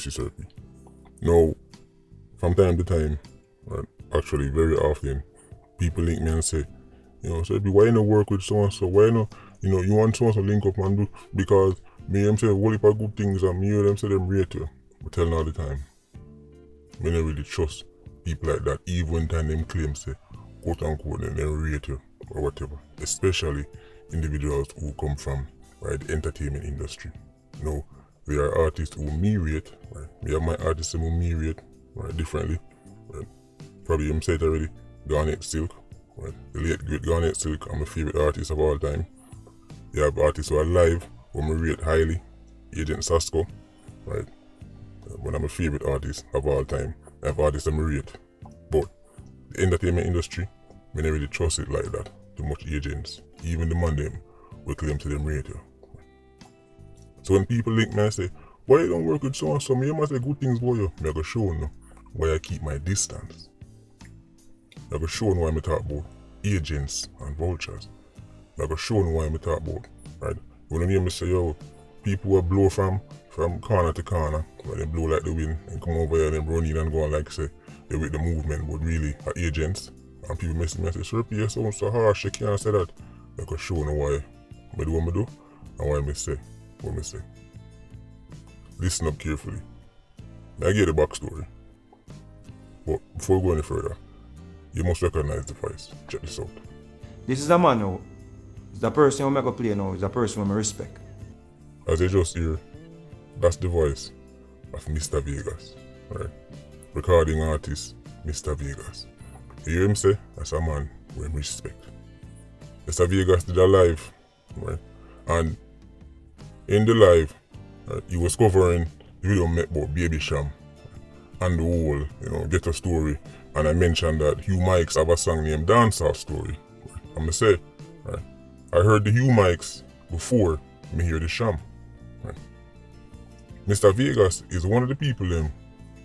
This is Serpy. Now, from time to time, right, actually very often, people link me and say, Serpy, why you not work with so-and-so? Why you want so-and-so link up and do, because me them say a whole heap of good things and me hear them say them rate you. I tell them all the time, me not really trust people like that, even when time them claim say, quote unquote, they rate you or whatever. Especially individuals who come from the entertainment industry. Now, there are artists who me rate, right? We have my artists who me rate, differently. Right? Probably you said it already, Garnet Silk, right? The late great Garnet Silk, I'm my favorite artist of all time. You have artists who are live, who me rate highly, Agent Sasko, right? One of my favorite artists of all time. I have artists that me rate. But the entertainment industry, me never really trust it like that. Too much agents, even the man them, will claim to them rate you. So when people link me and say, why you don't work with so-and-so, me must say good things about you, I go show them why I keep my distance. I go show them why I talk about agents and vultures. I go show them why I talk about, right? When you hear me say, people will blow from corner to corner, when they blow like the wind and come over here and then run in and go on like say, they with the movement, but really are agents. And people message me and say, Serpy, you sound so harsh, you can't say that. I go show them why I do what I do and why I say what I say. Listen up carefully. I get the backstory. But before we go any further, you must recognize the voice. Check this out. This is a man now. The person who I'm going to play now is a person who I respect. As you just hear, that's the voice of Mr. Vegas. Right? Recording artist, Mr. Vegas. You hear him say, that's a man who I respect. Mr. Vegas did a live, right? And in the live, he was covering the video made about Baby Sham and the whole, Get a Story. And I mentioned that Hugh Mikes have a song named Dancehall Story. I'm going to say, right? I heard the Hugh Mikes before me hear the Sham. Right? Mr. Vegas is one of the people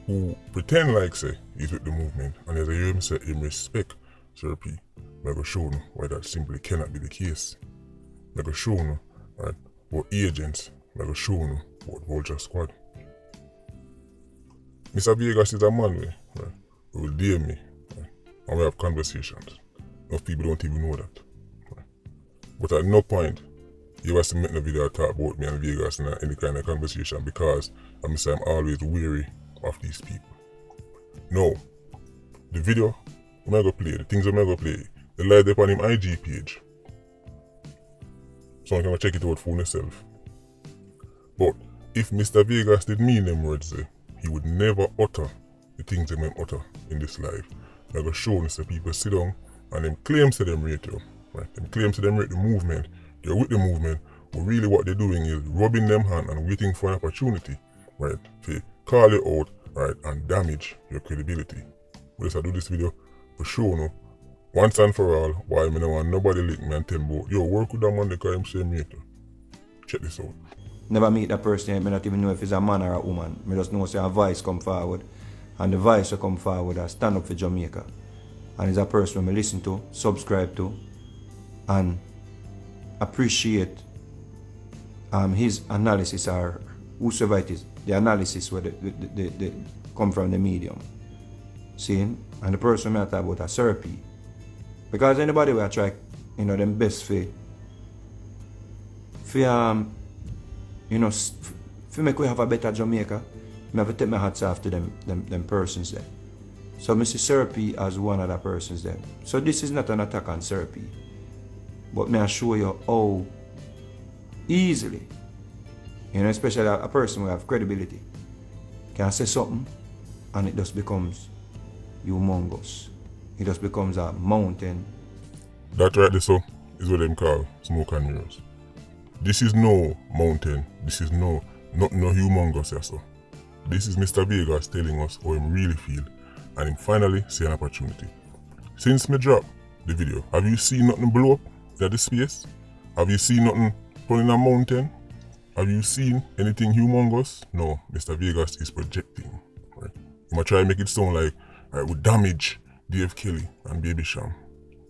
who pretend like say he's with the movement, and as I hear him say him respect Serpy, I go show him why that simply cannot be the case. I go show him right what agents, I go show him what Vulture Squad. Mr. Vegas is a man who will dare me, right? And we have conversations. Most people don't even know that. Right? But at no point you have to make no video talk about me and Vegas in any kind of conversation, because I'm always wary of these people. No, the video I'm going to play, the things I'm going to play, they lie up on him IG page. So I'm going to check it out for myself. But if Mr. Vegas did mean them words, he would never utter the things they might utter in this live. I'm going to show them that people sit down and them claims to them rate you. Right? Them claims to them rate the movement. They're with the movement, but really what they're doing is rubbing them hand and waiting for an opportunity, right, to call you out, right, and damage your credibility. But I do this video for sure, once and for all, why I don't want nobody link me and tell me, work with that man because I'm saying me. Check this out. Never meet that person, I not even know if it's a man or a woman. I just know say a voice come forward, and the voice will come forward and stand up for Jamaica. And it's a person I listen to, subscribe to, and appreciate his analysis, or whosoever it is, the analysis where they come from the medium. See? And the person I talk about a Serpy. Because anybody will try, them best for make we have a better Jamaica, I have to take my hats off to them persons there. So I see Serpy as one of the persons there. So this is not an attack on Serpy. But may I show you how easily, especially a person who have credibility, can say something and it just becomes humongous. It just becomes a mountain. That right there, so, is what them call smoke and mirrors. This is no mountain. This is no humongous, yeah, so. This is Mr. Vegas telling us how him really feel, and him finally see an opportunity. Since me drop the video, have you seen nothing blow up at the space? Have you seen nothing turn in a mountain? Have you seen anything humongous? No, Mr. Vegas is projecting. Right? He might try to make it sound like we damage Dave Kelly and Baby Sham.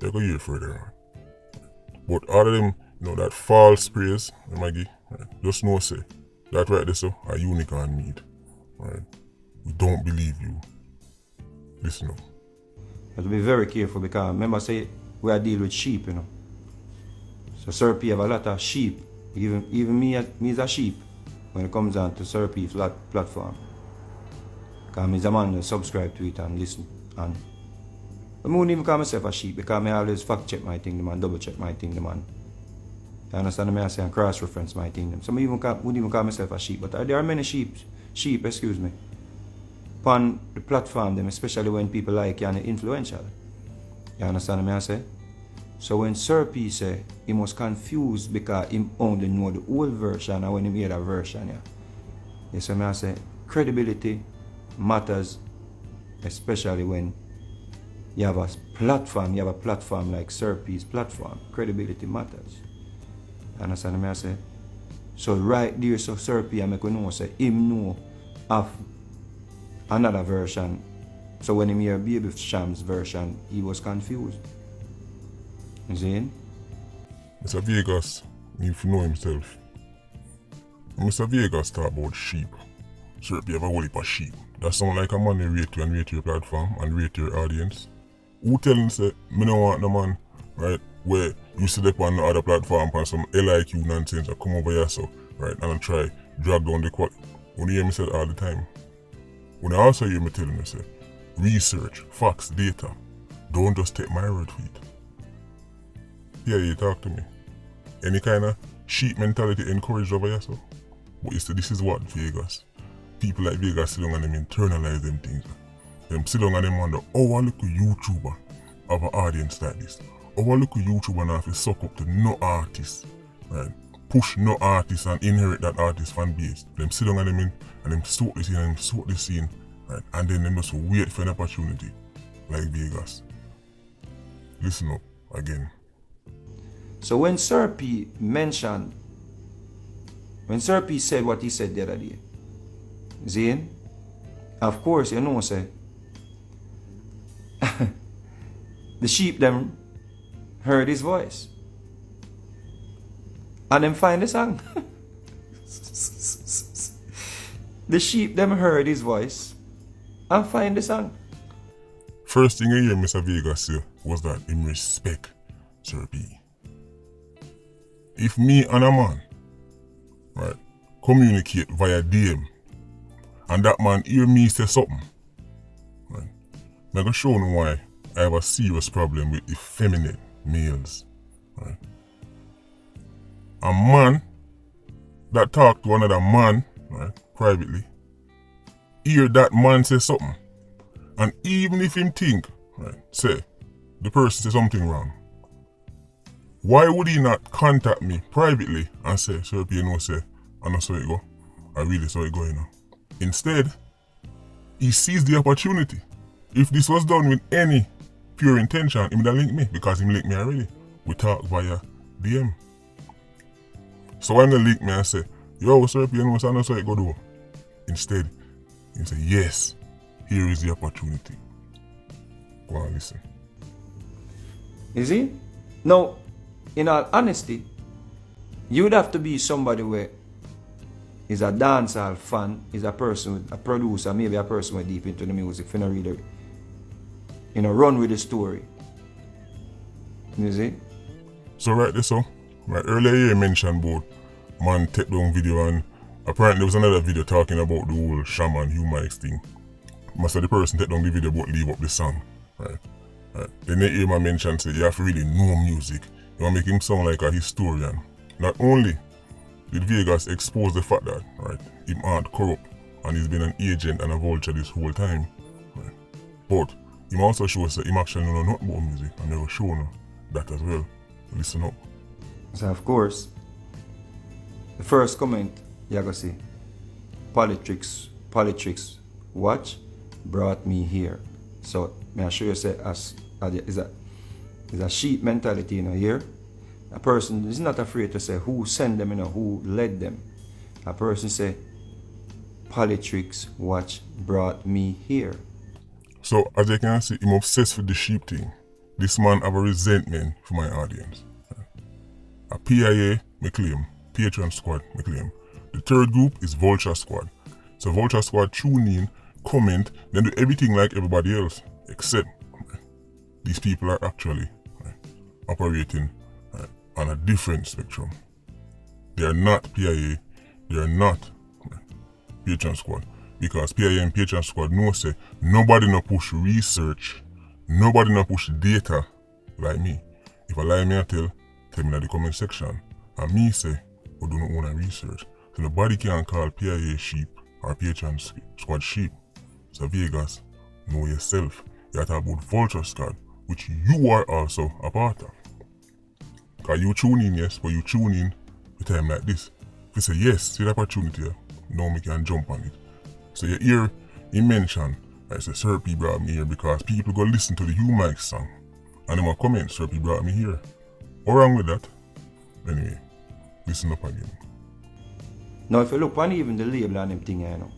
They'll go hear further on. But all of them, that false praise, Maggie, right? Just know say, that right there, so, a unicorn need. right? We don't believe you. Listen up. You have to be very careful because remember say we are dealing with sheep, you know. So Sir P have a lot of sheep. Even me is a sheep when it comes down to Sir P platform. Because I'm a man that subscribe to it and listen. And I wouldn't even call myself a sheep because I always fact check my thing, the man, double check my thing, the man. You understand me? I say and cross reference my thing. Them. So I wouldn't even call myself a sheep, but there are many sheep, excuse me, on the platform, them, especially when people like you and influential. You understand me? I say? So when Sir P say he was confused because he only know the old version and when he hear that version, yeah. You see me? I say credibility matters, especially when you have a platform like Sir P's platform. Credibility matters. You understand me? I say? So right there, so Sir P, I make you know, say him know of another version. So when he hear Baby Sham's version, he was confused. You see? Mr. Vegas, if you know himself. Mr. Vegas talk about sheep. Sir P have a whole heap of sheep. That sound like a man who rate you and rate your platform and rate your audience. Who tell him say, me don't want the man, right, where you sit up on the other platform and some LIQ nonsense and come over here so, right, and try drag down the quality. When you hear me say all the time. When I also hear me telling me say, research, facts, data. Don't just take my word for it. Yeah, you talk to me. Any kind of sheep mentality encouraged over here so. But you see, this is what Vegas. People like Vegas sit down and them internalize them things. Them sit down and them wonder, oh, I look a YouTuber have an audience like this. Oh, I look a YouTuber and have to suck up to no artist. Right? Push no artist and inherit that artist fan base. Them sit down and them in and them sort this in and them sort this in. Right? And then them just wait for an opportunity. Like Vegas. Listen up again. So when Sir P said what he said the other day, Zane, of course, you know, say, the sheep them heard his voice. And them find the song. The sheep them heard his voice and find the song. First thing I hear Mr. Vegas say was that him respect Sir P. If me and a man, right, communicate via DM, and that man hear me say something, right, I'm gonna show him why I have a serious problem with effeminate males, right. A man that talk to another man, right, privately, hear that man say something, and even if him think, right, say, the person say something wrong, why would he not contact me privately and say, Sir P, you know, say, I know so it go. I really saw it going now. Instead, he sees the opportunity. If this was done with any pure intention, he would have linked me because he linked me already. We talk via DM. So when they link me and say, yo, Sir P, you know, I know so it go do. Instead, he say, yes, here is the opportunity. Go on, listen. You see? Now, in all honesty, you would have to be somebody where is a dancehall fan, is a person, a producer, maybe a person who deep into the music, if you know, really, you know, run with the story. You see? So right there, so, right, earlier you mentioned about man take down video, and apparently there was another video talking about the whole Shaman Hugh Mikes thing. Must have the person take down the video but leave up the song. Right? Right. Then they hear my mention say you have to really know music. You want to make him sound like a historian. Not only did Vegas expose the fact that, right, him aren't corrupt and he's been an agent and a vulture this whole time, right, but him also shows that him actually know nothing about music, and they will show him that as well. Listen up. So of course, the first comment you go see, Politricks watch brought me here. So may I show you say is a sheep mentality, you know, here. A person is not afraid to say who sent them, you know, who led them. A person say, Politricks watch brought me here. So as you can see, I'm obsessed with the sheep thing. This man have a resentment for my audience. A PIA, me claim. Patreon squad, me claim. The third group is Vulture squad. So Vulture Squad tune in, comment, then do everything like everybody else. Except these people are actually operating on a different spectrum. They are not PIA, they are not Patreon Squad. Because PIA and Patreon Squad know say nobody no push research, nobody no push data like me. If I lie me I tell me in the comment section. And me say, we do not own a research. So nobody can call PIA sheep or Patreon Squad sheep. So Vegas, know yourself. You have to about Vulture Squad, which you are also a part of. Because you tune in, yes, but you tune in a time like this. If you say yes, see the opportunity, now me can jump on it. So you hear him mention, I say, Sir P brought me here because people go listen to the Hugh Mikes song. And them a comment, Sir P brought me here. What's wrong with that? Anyway, listen up again. Now if you look on even the label and them thing, you know,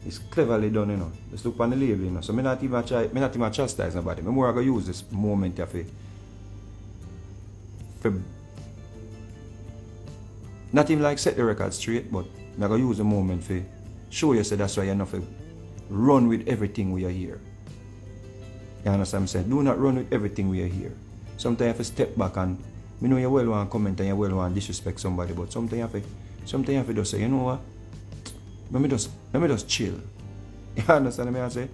it's cleverly done, you know. Just look on the label, you know. So me not even chastise nobody. Me more gonna use this moment for not even like set the record straight, but I'm gonna use the moment for show you, so that's why you're not to run with everything we are here. You understand what I'm saying? Do not run with everything we are here. Sometimes you have to step back and, you know, you well want to comment and you well want to disrespect somebody, but sometimes you have to just say, you know what? Let me just chill. You understand what I'm saying?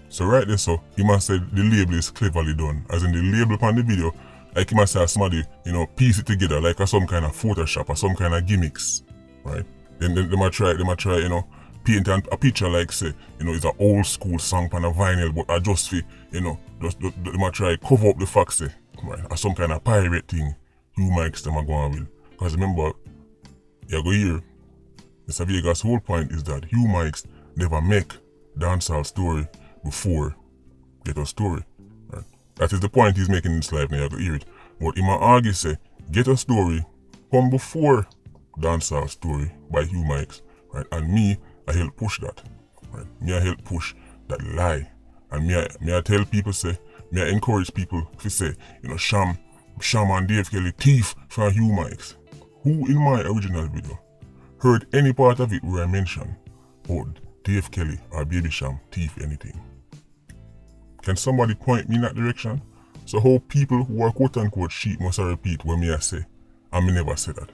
So right there, so he must say the label is cleverly done. As in the label upon the video, like he must say somebody, you know, piece it together like some kind of Photoshop or some kind of gimmicks, right? Then they might try, you know, paint a picture like say, you know, it's an old school song on a vinyl, but I just feel, you know, they might try cover up the fact say, right, or some kind of pirate thing. Hugh Mikes them are going with. Because remember, you go here, Mr. Vegas' whole point is that Hugh Mikes never make dancehall story before Ghetto Story. Right? That is the point he's making in his life now, you go hear it. But he might argue say, Ghetto Story come before dancehall story by Hugh Mikes, right? And me, I help push that, right? Me, I help push that lie, and me, I tell people say, me, I encourage people to say, you know, Sham and Dave Kelly thief from Hugh Mikes. Who in my original video heard any part of it where I mention about Dave Kelly or Baby Sham thief anything? Can somebody point me in that direction? So how people who are quote unquote sheep must repeat what me I say, and me never say that?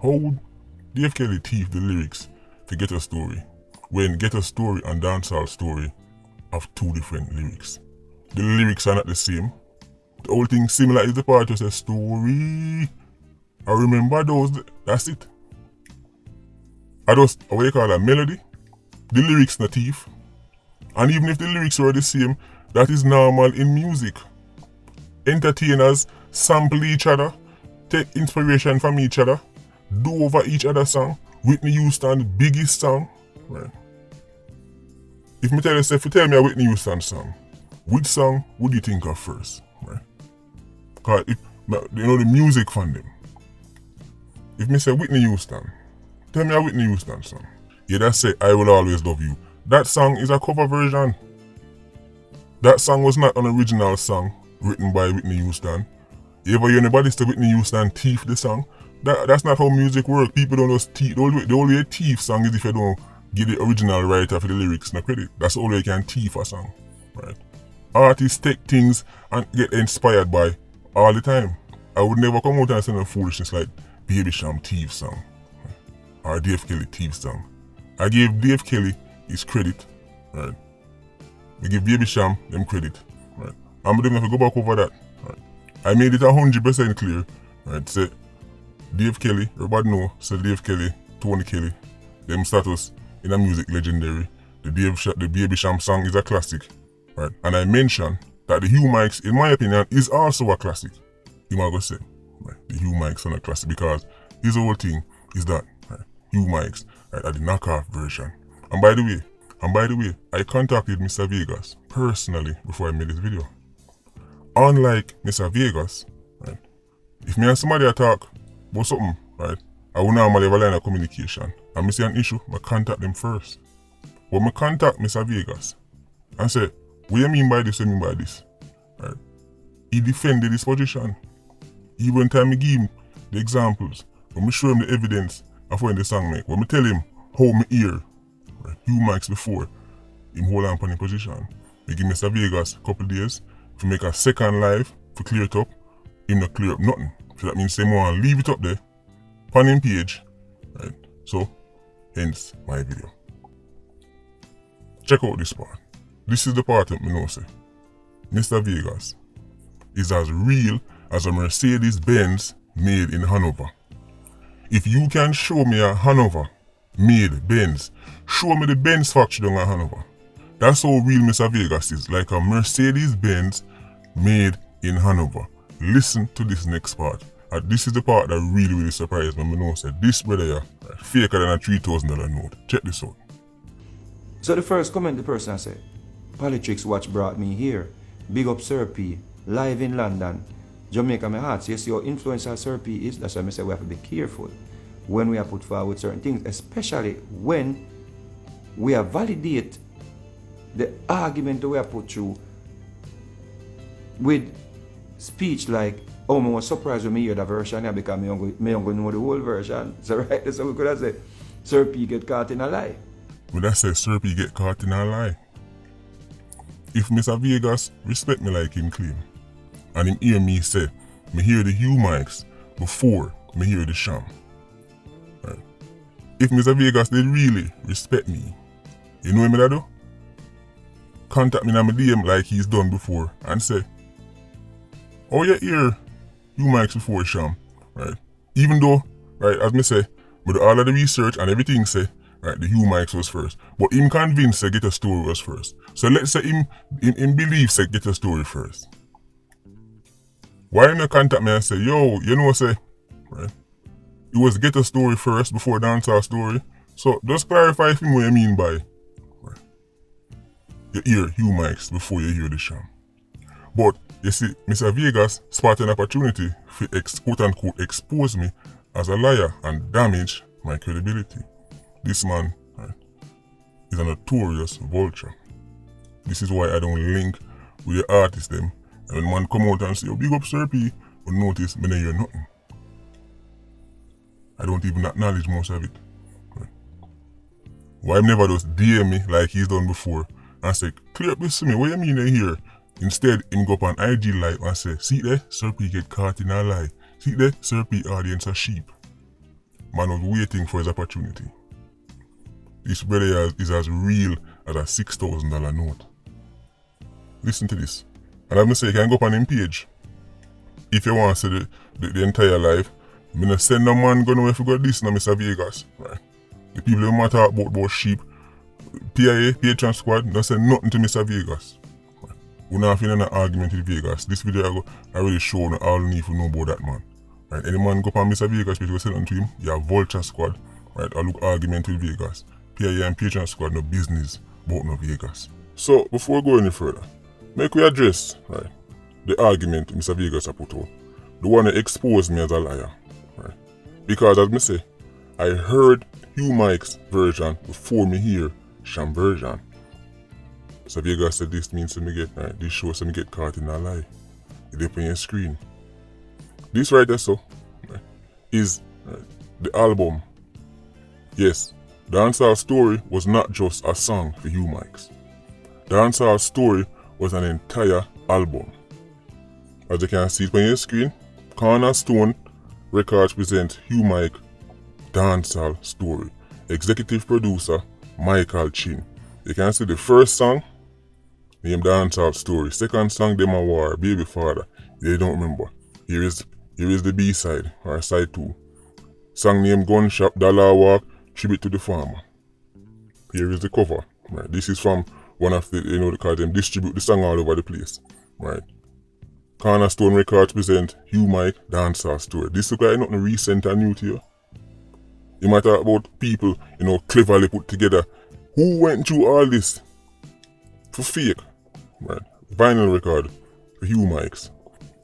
How would Dave Kelly thief the lyrics to Ghetto Story when Ghetto Story and Dancehall Story have two different lyrics? The lyrics are not the same. The whole thing similar is the part that says story. I remember those, that's it. I just, what you call a melody, the lyrics not thief. And even if the lyrics are the same, that is normal in music. Entertainers sample each other, take inspiration from each other, do over each other's song. Whitney Houston's biggest song, right? If me tell you, if you tell me a Whitney Houston song, which song would you think of first, right? Cause if, you know the music from them. If me say Whitney Houston, tell me a Whitney Houston song. Yeah, that's it, I Will Always Love You. That song is a cover version. That song was not an original song written by Whitney Houston. You ever hear anybody say Whitney Houston thief the song? That's not how music works. People don't just thief. The only way thief song is if you don't give the original writer for the lyrics no credit. That's the only way you can thief a song, right? Artists take things and get inspired by all the time. I would never come out and say no foolishness like Baby Sham thief song, right? Or Dave Kelly thief song. I gave Dave Kelly his credit, right? I give Baby Sham them credit, right? I'm going to go back over that, right? I made it 100% clear, right? Say Dave Kelly, everybody know, say Dave Kelly, Tony Kelly, them status in a music legendary. The Baby Sham song is a classic, right? And I mentioned that the Hugh Mikes, in my opinion, is also a classic. You might go say, right? The Hugh Mikes is a classic because his whole thing is that, right? Hugh Mikes, right, are the knockoff version. And by the way, I contacted Mr. Vegas personally before I made this video. Unlike Mr. Vegas, right? If me and somebody talk about something, right, I will normally have a line of communication. And I see an issue, I contact them first. But I contact Mr. Vegas and say, what you mean by this, what you mean by this? Right? He defended his position. Even time I give him the examples, when I show him the evidence of when the song make, when I tell him how me hear right, Hugh Mikes before him hold on the position. We give Mr. Vegas a couple days to make a second live to clear it up. Him not clear up nothing. So that means they want to leave it up there on him page. Right? So hence my video. Check out this part. This is the part that me know say Mr. Vegas is as real as a Mercedes Benz made in Hanover. If you can show me a Hanover made Benz, show me the Benz factory down in Hanover. That's how real Mr. Vegas is, like a Mercedes Benz made in Hanover. Listen to this next part. And this is the part that really surprised me. I know said this brother here, faker than a $3,000 note. Check this out. So the first comment the person said, Politricks watch brought me here. Big up Sir P. Live in London. Jamaica my heart. So you see how influential Sir P is? That's why I say we have to be careful when we are put forward certain things, especially when we are validate the argument that we are put through with speech like, oh, I was surprised when I hear the version here because I don't know the whole version. So right, so we could have said, Sir P get caught in a lie. But that says Sir P get caught in a lie. If Mr. Vegas respect me like him claim, and him hear me say, me hear the Hugh Mikes before me hear the sham. Right. If Mr. Vegas did really respect me, you know what me that do? Contact me in my DM like he's done before and say, oh you hear Hugh Mikes before sham, right? Even though, right, as me say, with all of the research and everything say, right, the Hugh Mikes was first. But him convinced say get a story was first. So let's say him believe say get a story first. Why him contact me and say, yo, you know say, right? It was get a story first before dancehall story. So just clarify for me what you mean by right. You hear Hugh Mikes before you hear the sham. But you see, Mr. Vegas spotted an opportunity to quote unquote expose me as a liar and damage my credibility. This man right, is a notorious vulture. This is why I don't link with the artists them. And when man come out and say, oh, big up Sir P, but notice me don't hear nothing. I don't even acknowledge most of it. Right. Why him never just DM me like he's done before and say, clear up this to me, what you mean here? Instead, him go up on IG live and say, see there, Sir P get caught in a lie. See there, Sir P audience a sheep. Man was waiting for his opportunity. This brother is as real as a $6,000 note. Listen to this. And I'm going to say, you can go up on him page. If you want to see the entire live, I'm going to send no man going away if you got this now, Mr. Vegas. Right? The people who matter about sheep, PIA, Patreon Squad, don't say nothing to Mr. Vegas. Right? We're not feeling an argument with Vegas. This video I really show all you need to know about that man. Right? Any man go up on Mr. Vegas, because you send nothing to him, you have Vulture Squad. Right? I look argument with Vegas. PIA and Patreon Squad no business about no Vegas. So before we go any further, make we address right, the argument Mr. Vegas put out. The one that exposed me as a liar. Right? Because as me say, I heard Hugh Mikes version before me hear sham version. So Vegas said this means to me get right, this shows me get caught in a lie. It up on your screen. This right there so right, is right, the album. Yes. Dancehall Story was not just a song for Hugh Mikes. Dancehall Story was an entire album. As you can see it on your screen, Cornerstone Records present Hugh Mikes Dancehall Story. Executive producer Michael Chin. You can see the first song named Dancehall Story. Second song Dem a War, Baby Father. They don't remember. Here is the B-side or side 2. Song named Gun Shop, Dollar Walk, Tribute to the Farmer. Here is the cover. Right. This is from one of the, because them distribute the song all over the place. Right. Cornerstone Records present Hugh Mikes Dancehall Story. This look like nothing recent and new to you. You might talk about people, cleverly put together. Who went through all this for fake? Right. Vinyl record for Hugh Mikes.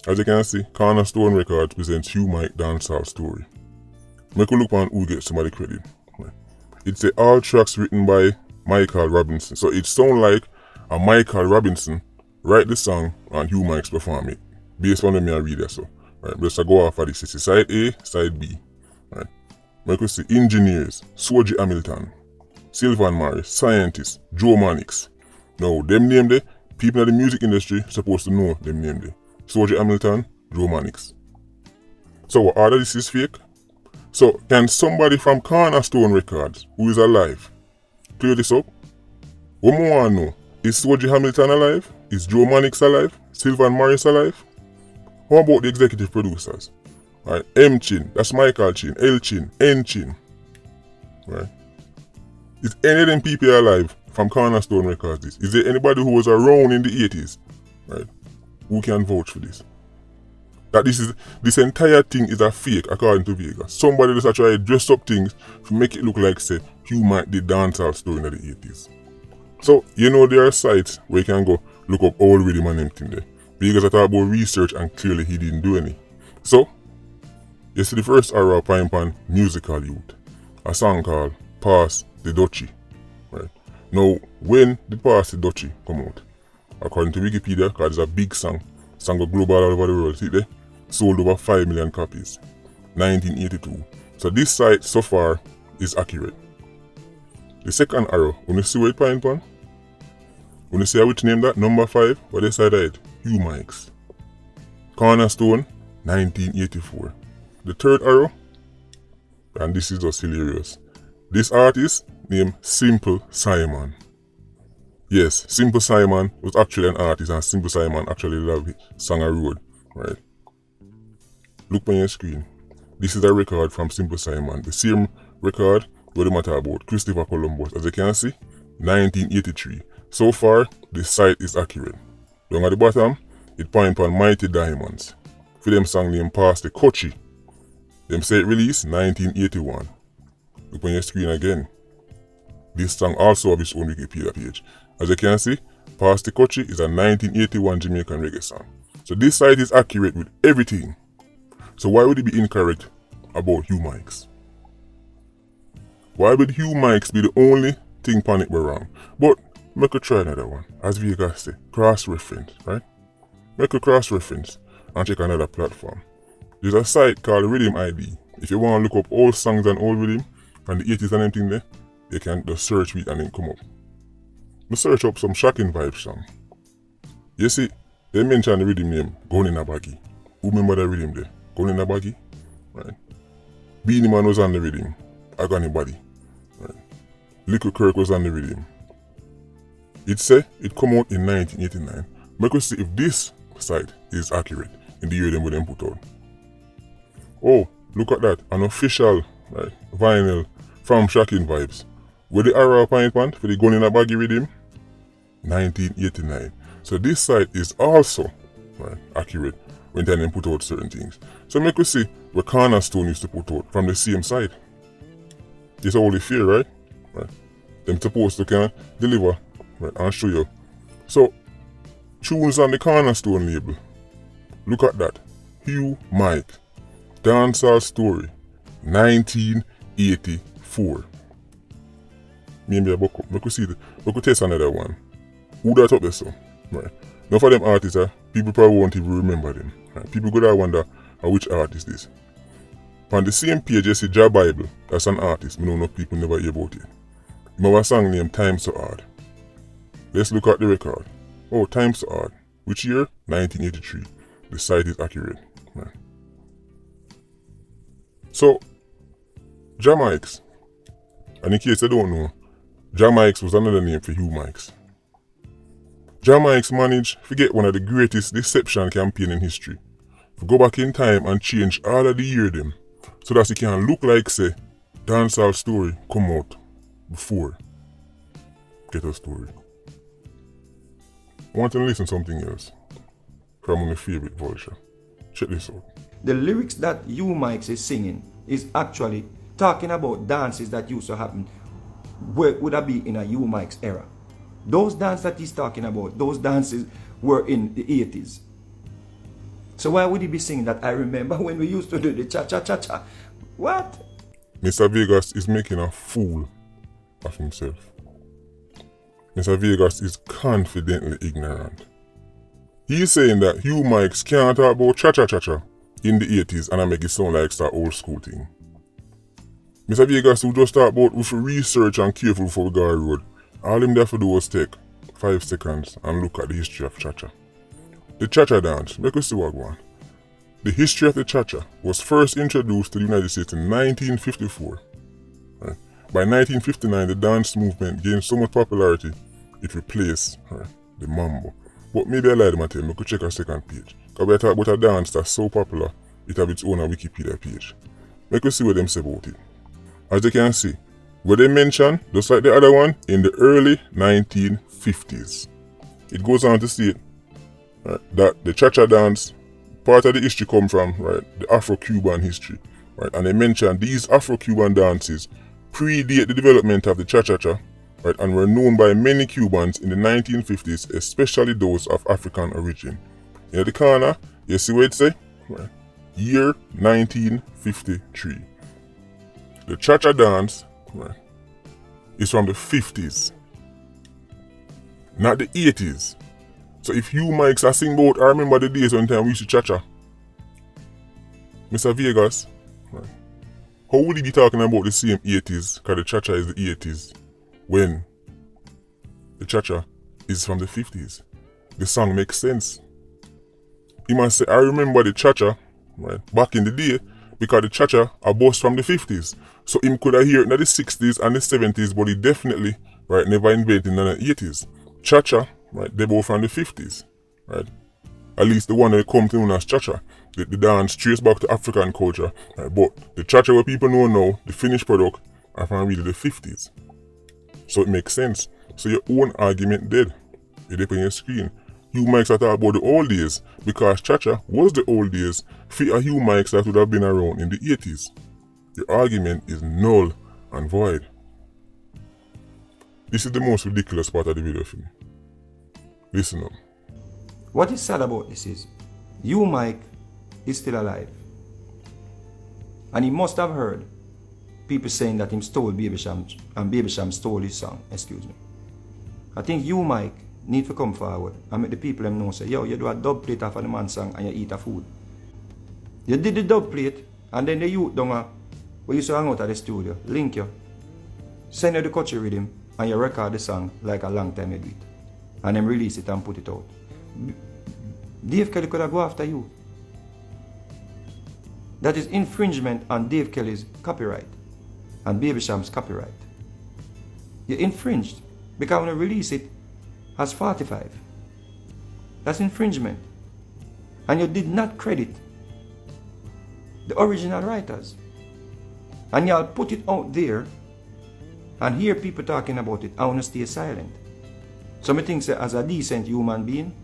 As you can see, Cornerstone Records presents Hugh Mikes Dancehall Story. Make a look on who gets some of the credit. It's all tracks written by Michael Robinson. So it sounds like a Michael Robinson write the song and Hugh Mikes perform it. Based on the me I read that so. Right, let's go off of this. It's side A, side B. Right. Make we see engineers, Soji Hamilton, Sylvan Morris, scientist, Joe Mannix. Now, them name there, people in the music industry supposed to know them name there. Soldier Hamilton, Joe Mannix. So all of this is fake? So can somebody from Cornerstone Records, who is alive, clear this up? What more want to know? Is Soldier Hamilton alive? Is Joe Mannix alive? Sylvan Morris alive? How about the executive producers? Right, M Chin, that's Michael Chin, L Chin, N Chin. Right? Is any of them people alive from Cornerstone Records? Is there anybody who was around in the 80s? Right? Who can vouch for this? That this entire thing is a fake according to Vegas. Somebody just try to dress up things to make it look like say Hugh Mikes did dancehall story in the 80s. So you know there are sites where you can go look up all rhythm and everything there. Vegas talk about research and clearly he didn't do any. So you see the first arrow pine pan musical youth. A song called Pass the Duppy. Right. Now when did Pass the Duppy come out? According to Wikipedia, because it's a big song. Song go global all over the world. See there? Sold over 5 million copies. 1982. So this site so far is accurate. The second arrow, when you see where it pine pan? When you see which name that? Number 5, what they side of it? Hugh Mikes. Cornerstone, 1984. The third arrow, and this is just hilarious. This artist named Simple Simon. Yes, Simple Simon was actually an artist and Simple Simon actually loved it. Song a road, right? Look on your screen. This is a record from Simple Simon. The same record what they matter about Christopher Columbus. As you can see, 1983. So far, the site is accurate. Down at the bottom, it point on Mighty Diamonds. For them song named Pass the Duppy. Them say it released 1981. Look on your screen again. This song also have its own Wikipedia page. As you can see, Pass the Duppy is a 1981 Jamaican reggae song. So this site is accurate with everything. So why would it be incorrect about Hugh Mikes? Why would Hugh Mikes be the only thing panic were wrong? But make a try another one. As Vegas say, cross-reference, right? Make a cross-reference and check another platform. There's a site called Rhythm ID. If you want to look up old songs and old rhythm from the 80s and anything there, you can just search it and then come up. Me search up some Shocking Vibes song. You see, they mention the rhythm name, Gun in a Baggy. Who remember the rhythm there? Gun in a Baggy? Right. Beanie Man was on the rhythm. Agony Body. Right. Little Kirk was on the rhythm. It say it come out in 1989. Make us see if this site is accurate in the year them with them put out. Oh, look at that. An official right, vinyl from Shocking Vibes. Where the arrow point pan for the Gun in a Baggy rhythm? 1989. So this site is also right, accurate when they put out certain things. So make us see where Cornerstone used to put out from the same site. It's only fair, right? Right. Them supposed to kind of deliver right, and show you. So tunes on the Cornerstone label. Look at that. Hugh Mikes. Dancehall Story. 1984. Maybe a book up. We could see we could test another one. Who that up there so? Right. Now for them artists, people probably won't even remember them. Right. People go there wonder which artist this. On the same page you see Ja Bible. That's an artist. I know enough people never hear about it. He have a song named Time So Hard. Let's look at the record. Oh, Time So Hard. Which year? 1983. The site is accurate. Right. So, Jamaicans. And in case you don't know, Jamaicans was another name for Hugh Mikes. Jamaicans managed to get one of the greatest deception campaign in history. To go back in time and change all of the year them, so that it can look like say, Dancehall Story come out before Ghetto Story. I want to listen to something else from my favorite vulture. Check this out. The lyrics that Hugh Mikes is singing is actually talking about dances that used to happen where would that be in a Hugh Mikes era. Those dances that he's talking about, those dances were in the 80s. So why would he be singing that? I remember when we used to do the cha-cha-cha-cha. What? Mr. Vegas is making a fool of himself. Mr. Vegas is confidently ignorant. He is saying that Hugh Mikes can't talk about cha-cha-cha-cha in the 80s and I make it sound like it's an old school thing. Mr. Vegas who just talk about we should research and careful for we go on the road. All him there for do was take 5 seconds and look at the history of Cha-Cha. The Cha-Cha dance, make us see what go on. The history of the Cha-Cha was first introduced to the United States in 1954. Right. By 1959, the dance movement gained so much popularity, it replaced the mambo. But maybe I lied to tell me, could check our second page. Because we talk about a dance that's so popular, it have its own Wikipedia page. Make us see what them say about it. As you can see, what they mention, just like the other one, in the early 1950s. It goes on to say that the Cha-Cha dance, part of the history come from the Afro-Cuban history. And they mention these Afro-Cuban dances predate the development of the Cha-Cha-Cha, and were known by many Cubans in the 1950s, especially those of African origin. In the corner, you see what it say? Year 1953. The Cha-Cha dance is from the 50s, not the 80s. So if Hugh Mikes are sing about, I remember the days when time we used to Cha-Cha. Mr. Vegas, how would he be talking about the same 80s, because the Cha-Cha is the 80s, when the Cha-Cha is from the 50s? The song makes sense. He must say, I remember the Cha-Cha back in the day, because the Cha-Cha are both from the 50s. So him could have heard it in the 60s and the 70s, but he definitely never invented in the 80s. Cha-Cha, they both from the 50s. At least the one that come to known as Cha-Cha. The dance trace back to African culture. But the Cha-Cha what people know now, the finished product, are from really the 50s. So it makes sense. So your own argument dead. It up on your screen. Hugh Mikes are talking about the old days, because Cha-Cha was the old days for a Hugh Mikes that would have been around in the 80s. Your argument is null and void. This is the most ridiculous part of the video for me. Listen up. What is sad about this is, Hugh Mikes is still alive. And he must have heard people saying that him stole Baby Sham, and Baby Sham stole his song, excuse me. I think Hugh Mikes need to come forward and make the people them know, say, yo, you do a dub plate off of the man's song and you eat a food. You did the dub plate, and then the youth down where you used to hang out at the studio, link you, send you the country rhythm, and you record the song like a long time you do it. And then release it and put it out. Dave Kelly could have go after you. That is infringement on Dave Kelly's copyright and Baby Sham's copyright. You infringed because when you release it as 45. That's infringement. And you did not credit the original writers. And y'all put it out there and hear people talking about it. I want to stay silent. So I think as a decent human being,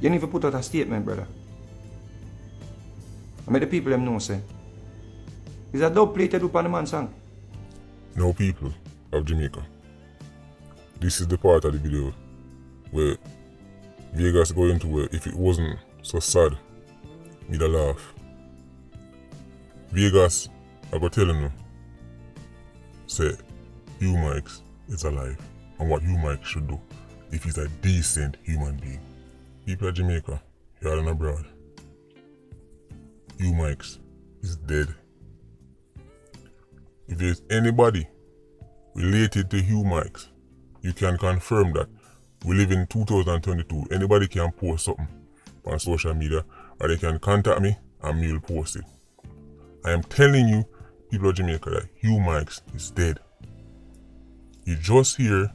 you need to put out a statement, brother. I make the people them know, say, is a dub plate you do on the man's song? Now people of Jamaica, this is the part of the video where Vegas go into where if it wasn't so sad, me'd a laugh. Vegas, I go telling you, say, Hugh Mikes is alive, and what Hugh Mikes should do if he's a decent human being. People of Jamaica, y'all and abroad, Hugh Mikes is dead. If there's anybody related to Hugh Mikes, you can confirm that. We live in 2022. Anybody can post something on social media, or they can contact me and me will post it. I am telling you, people of Jamaica, that Hugh Mikes is dead. You just hear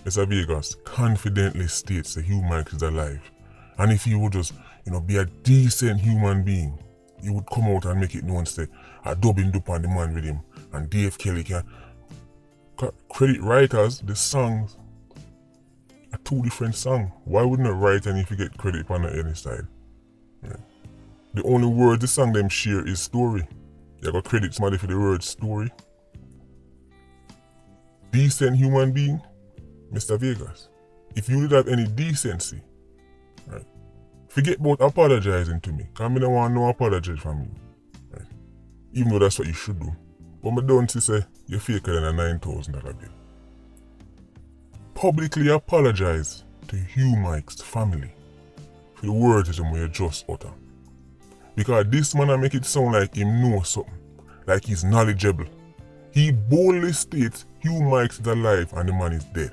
Mr. Vegas confidently states that Hugh Mikes is alive. And if he would just, be a decent human being, he would come out and make it known, say, I dub him up on the man with him, and Dave Kelly can credit writers. The songs are two different songs. Why wouldn't a writer and if you get credit on the other side? Yeah. The only word the song them share is story. You got credit somebody for the word story. Decent human being, Mr. Vegas. If you did have any decency, right, forget about apologizing to me, because I don't want no apology from you. Right? Even though that's what you should do. But I don't say you're faker than a $9,000 bill. Publicly apologize to Hugh Mikes' family for the words that you just utter. Because this man make it sound like him know something. like he's knowledgeable. He boldly states Hugh Mikes is alive and the man is dead.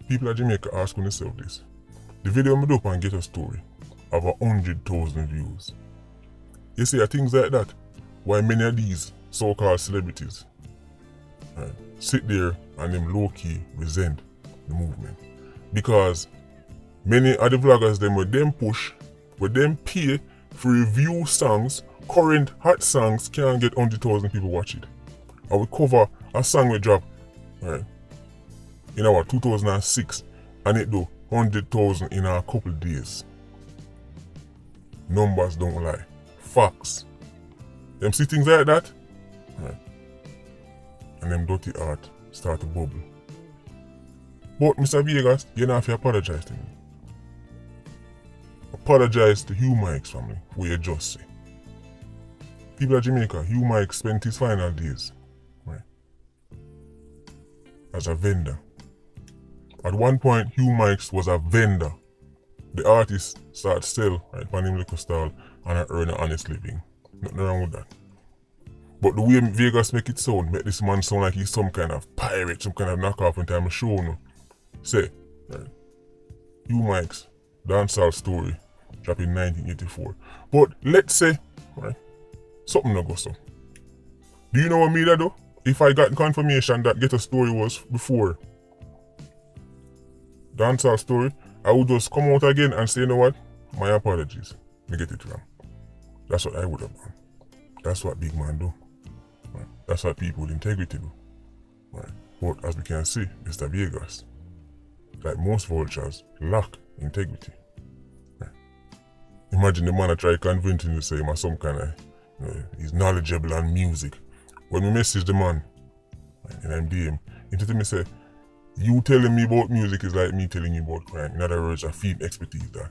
People of Jamaica asking themselves this. The video I do up and Get a Story have 100,000 views. You see, things like that, why many of these so-called celebrities sit there and them low-key resent the movement. Because many of the vloggers them with them push, with them pay for review songs, current hot songs can't get 100,000 people watch it. I will cover a song we drop in our 2006 and it do 100,000 in a couple days. Numbers don't lie. Facts. Them see things like that, and them dirty heart start to bubble. But Mr. Vegas, you don't have to apologize to me. Apologize to Hugh Mikes family for what you just say. People of Jamaica, Hugh Mikes spent his final days as a vendor. At one point, Hugh Mikes was a vendor. The artist started to sell on him liquor stall and earn an honest living. Nothing wrong with that. But the way Vegas make it sound, make this man sound like he's some kind of pirate, some kind of knockoff in time of show. No? Say, Hugh Mikes, Dancehall Story, dropped in 1984. But let's say, something no go so. Do you know what me that though? If I got confirmation that Get a Story was before Dancehall Story, I would just come out again and say, you know what? My apologies. Me get it wrong. That's what I would have done. That's what big man do. That's what people with integrity do. But as we can see, Mr. Vegas, like most vultures, lack integrity. Imagine the man I try convincing you to say he's some kind of, he's knowledgeable on music. When we message the man, and I'm DM, he tell me say, you telling me about music is like me telling you about crime. In other words, I feel expertise that.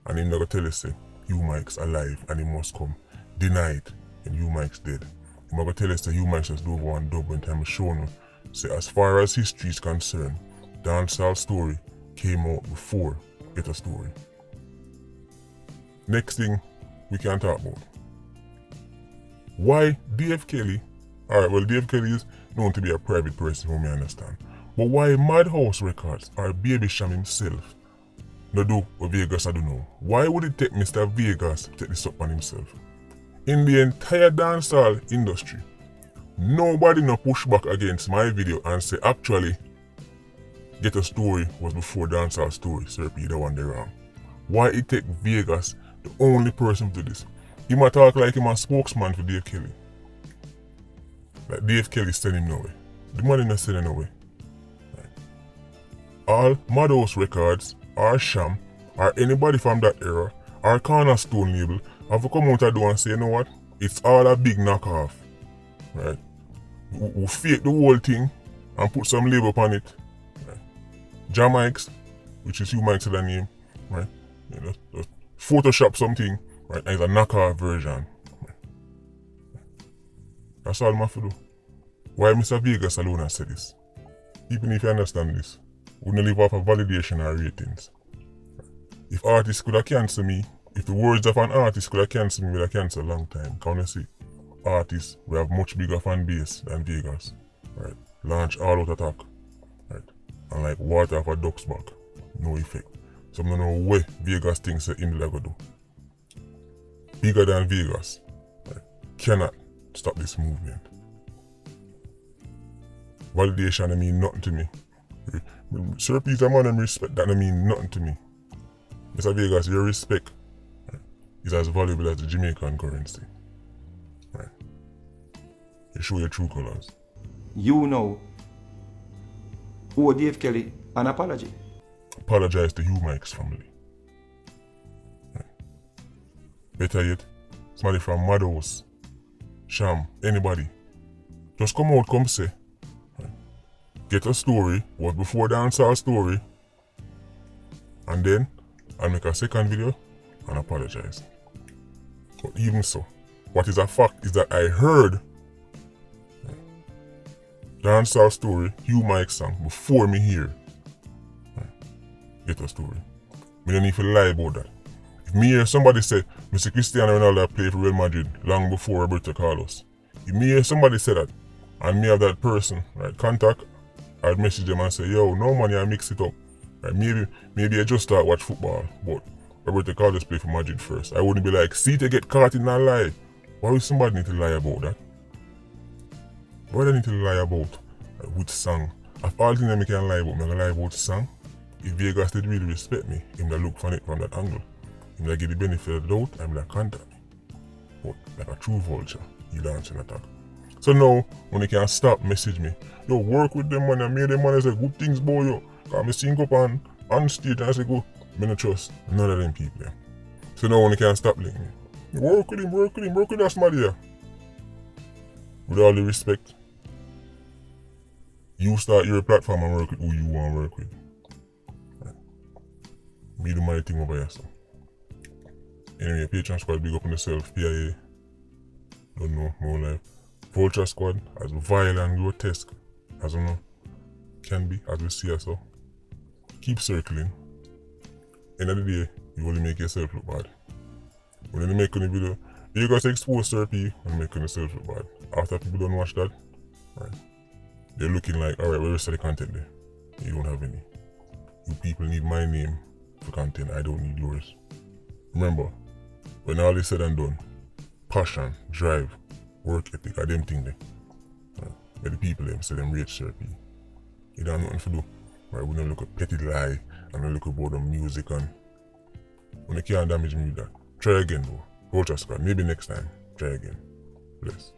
And he's not gonna tell us say, Hugh Mikes alive and he must come deny it and Hugh Mikes dead. He's not gonna tell us that Hugh Mikes has do over one double in time of show no. Say as far as history is concerned, Dancehall Story came out before Get a Story. Next thing we can talk about. Why Dave Kelly? Alright, well Dave Kelly is known to be a private person from me understand. But why Madhouse Records or Baby Sham himself no do what Vegas I don't know? Why would it take Mr. Vegas to take this up on himself? In the entire dancehall industry, nobody no push back against my video and say actually Get a Story was before Dancehall Story, so repeat the one they wrong. Why it take Vegas, the only person to do this? He might talk like him a spokesman for Dave Kelly. Like Dave Kelly send him nowhere. The money not send him nowhere. All Madhouse Records, or Sham, or anybody from that era, or Cornerstone label, have to come out and do and say, you know what? It's all a big knockoff. Right? We fake the whole thing and put some label upon it. Right? Jamaicans, which is Hugh Mikes' other name, right? Just Photoshop something, right? And it's a knockoff version. Right? That's all I have to do. Why Mr. Vegas alone has said this? Even if you understand this, wouldn't live off of validation or ratings. If artists could have cancelled me, if the words of an artist could have cancelled me, would have cancelled a long time. Can you see? Artists will have much bigger fan base than Vegas. Right? Launch all out attack. Right? And like water off a duck's back. No effect. So I don't know where Vegas thinks that him like do. Bigger than Vegas. Right? Cannot stop this movement. Validation mean nothing to me. Sir Peter man and respect that mean nothing to me. Mr. Vegas, your respect is as valuable as the Jamaican currency. Right. You show your true colors. You know, owe Dave Kelly an apology. Apologize to Hugh Mikes' family. Right. Better yet, somebody from Madhouse, Sham, anybody. Just come out, come say. Get a Story was before Dancehall Story, and then I'll make a second video and apologize. But even so, what is a fact is that I heard Dancehall Story, Hugh Mikes song, before me here Get a Story. Me don't need to lie about that. If me hear somebody say, Mr. Cristiano Ronaldo play for Real Madrid long before Roberto Carlos. If me hear somebody say that, and me have that person, right, contact, I'd message them and say, yo, no money, I mix it up. Right, maybe I just start watch football, but Roberto Carlos play for Madrid first. I wouldn't be like, see to get caught in a lie. Why would somebody need to lie about that? Why do they need to lie about which song? Of all things I can lie about, I'm going to lie about the song. If Vegas did really respect me, I'm going to look for it from that angle. I'm going to get the benefit of the doubt, I'm going to contact me. But like a true vulture, he launch an attack. So now, when they can stop, message me, yo, work with them money, I made them money, say good things, boy, yo. Cause I sing up on stage and I say, go, I don't trust none of them people. Yeah. So now when they can stop linking me, work with that somebody here. With all the respect, you start your platform and work with who you want to work with. Right. Me do my thing over here, so. Anyway, Patreon squad, big up on yourself, PIA. Don't know, more life. Vulture squad, as vile and grotesque as we know, can be, as we see us so. Keep circling. End of the day, you only make yourself look bad. When you make any video, you guys expose therapy and make yourself look bad. After people don't watch that, right? They're looking like, alright, where is the content there? You don't have any. You people need my name for content, I don't need yours. Remember, when all is said and done, passion, drive, work ethic, are them thing there. But the people them say them rate therapy. You don't have nothing to do. Right? We don't look at petty lie and don't look about the music and when they can't damage me with that. Try again though. Vulture squad. Maybe next time. Try again. Bless.